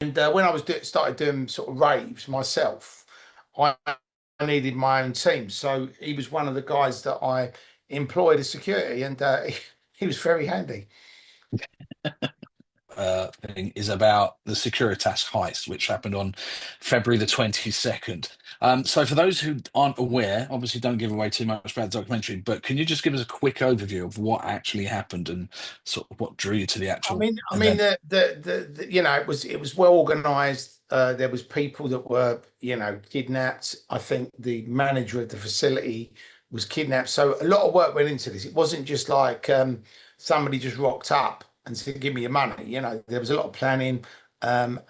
when I was started doing sort of raves myself, I needed my own team. So he was one of the guys that I employed as security, and he was very handy. Thing is about the Securitas Heist, which happened on February the 22nd. So, for those who aren't aware, obviously don't give away too much about the documentary, but can you just give us a quick overview of what actually happened and sort of what drew you to the I actual mean, I mean, event? it was well organised. There was people that were, kidnapped. I think the manager of the facility was kidnapped. So a lot of work went into this. It wasn't just like somebody just rocked up and said, "Give me your money." There was a lot of planning, and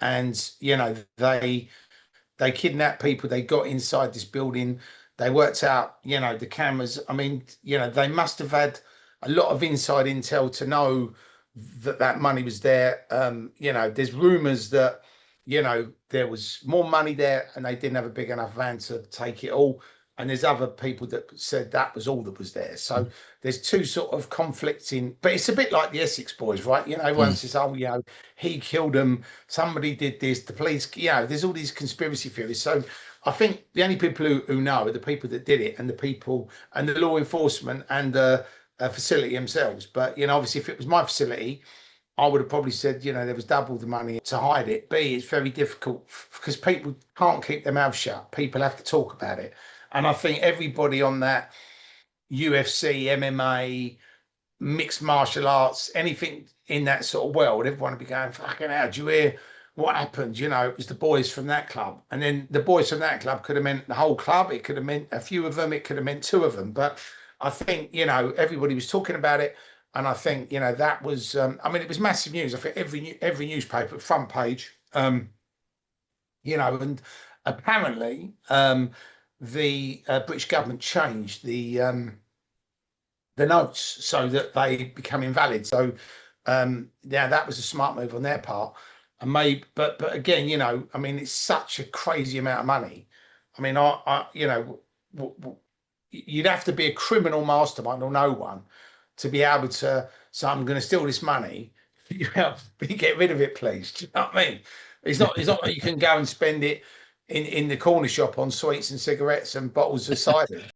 they kidnapped people. They got inside this building. They worked out, the cameras. I mean, they must have had a lot of inside intel to know that that money was there. There's rumors that, there was more money there and they didn't have a big enough van to take it all. And there's other people that said that was all that was there. So there's two sort of conflicting, but it's a bit like the Essex boys, right? Everyone Mm, says, oh, he killed them. Somebody did this. The police, there's all these conspiracy theories. So I think the only people who know are the people that did it and the people and the law enforcement and the facility themselves. But, obviously, if it was my facility, I would have probably said, there was double the money to hide it. B, it's very difficult because people can't keep their mouth shut. People have to talk about it. And I think everybody on that UFC, MMA, mixed martial arts, anything in that sort of world, everyone would be going, fucking hell, do you hear what happened? It was the boys from that club. And then the boys from that club could have meant the whole club. It could have meant a few of them. It could have meant two of them. But I think, everybody was talking about it. And I think, that was, it was massive news. I think every newspaper, front page, and apparently the British government changed the notes so that they become invalid. So yeah, that was a smart move on their part. And maybe, but again, it's such a crazy amount of money. I mean, you'd have to be a criminal mastermind or no one to be able to say, I'm going to steal this money. You help me get rid of it, please. Do you know what I mean? It's not like you can go and spend it in the corner shop on sweets and cigarettes and bottles of cider.